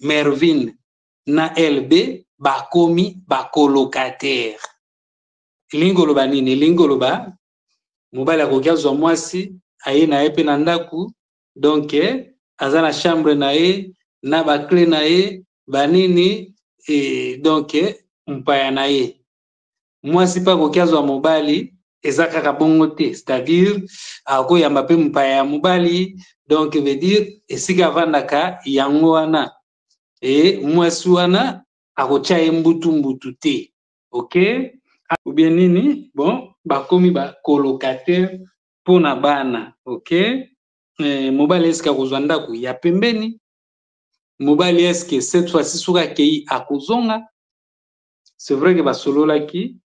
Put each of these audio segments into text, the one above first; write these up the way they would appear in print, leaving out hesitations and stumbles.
Mervin na LB bakomi bacolocataire. Lingoloba nini? Lingoloba mobali akoki azwa mwasi aye na ye pe na ndaku, donc aza na chambre na ye na bakle na ye banini, donc mpaya na ye. Mwasi pa akoki azwa mobali eza kaka bongo te, c'est-à-dire akoyamba pe mpaya ya mobali, donc veut dire esika avandaka yango wana mwasi wana akotia ye mbutu te, ok? Ou bien nini? Bon, bakomi ba colocataire pona bana, ok? Mobali eske akozwa ndako ya pembeni? Mobali eske cette fois-ci soka kei akozonga? C'est vrai que basololaki,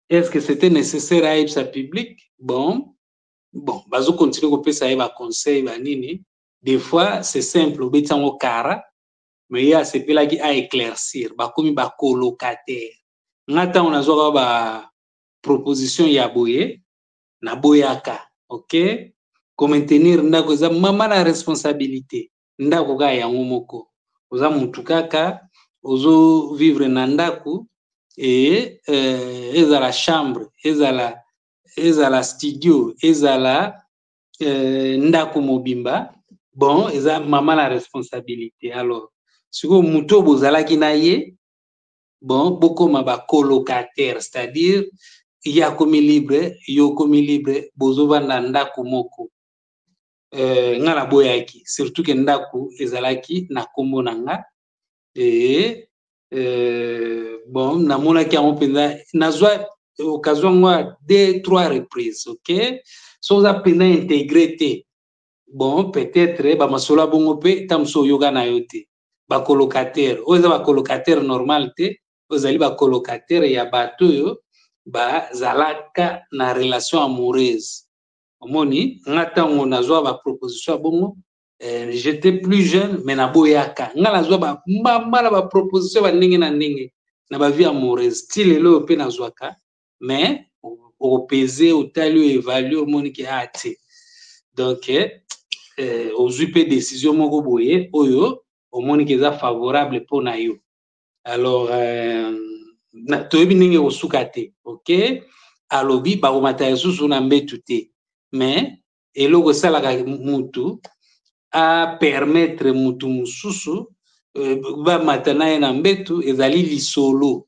est-ce que c'était nécessaire à être sa public? Bon, bazo continuer kopesa ye ba conseil ba nini? Des fois c'est simple, obetango kara, mais il y a sepelaki à éclaircir, bakomi ba colocataire. Ngata on azoka ba proposition ya boye na boyaka, ok? Maintenir ndako eza mama na responsabilité, ndako ka yango moko. Oza mutu kaka ozo vivre na ndako ezala chambre, ezala studio, ezala ndako mobimba, bon eza mama na responsabilité. Alors siko mutu bozalaki na ye, bon bokoma ba colocataire, c'est-à-dire ya komi libre, yo komi libre, bozo vanda ndako moko. Nga na boyaki, surtout que ndako ezalaki na kombo na nga, bon namonaki yango mpenza, nazwa occasion ngwa 2-3 reprises, ok? So oza mpenza intégré te, bon peut-être ba masolo bongo pe tamso yoga na yo te. Ba colocataire, oyo eza ba colocataire normal te, ozali ba colocataire ya bato yo ba zalaka na relation amoureuse. Omoni ngata ngo nazwa ba proposition bongo, j'étais plus jeune mais na boyaka nga nazwa ba mama ba proposition ba ndenge na ndenge na ba vie amoureuse, style lo pe nazwaka, mais au peser au tali évaluer omoni ki ati. Donc ozwi pe décision moko boye oyo omoni ki eza favorable pour na yo. Alors toyebi ndenge osuka te, ok? Alobi bakomata lisusu na mbetu te, mais eloko esalaka mutu a permettre mutu mususu bamata na ye na mbetu ezali lisolo,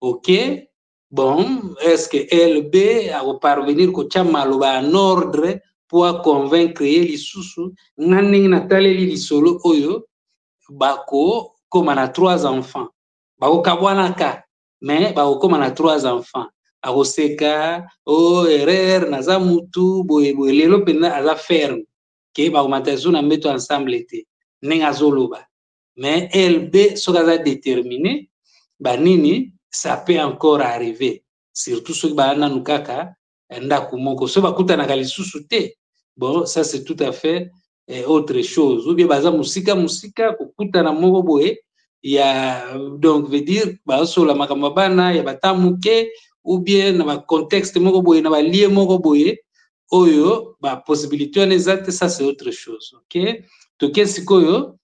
ok? Bon, est-ce que LB a parvenir kotia maloba en ordre pour convaincre ye lisusu nga ndenge nataleli lisolo oyo bako koma na 3 enfants, bako kabwanaka mais bako koma na 3 enfants, akoseka erreur naza mutu boye boye, lelo penza aza ferme ke bakomata lisusu na mbeto ensemble te ndenge azoloba, mais LB soki aza déterminé banini ça peut encore arriver, surtout ceux qui bananu kaka ndako moko so bakutanaka lisusu te. Bon, ça c'est tout à fait autre chose. Ou bien baza musika kokutana moko boye ya, donc veut dire basola makambo bana ya batamuke, ou bien na ba contexte moko boye na ba lié moko boye oyo ba possibilité on exact, ça c'est autre chose, ok? To kesikoyo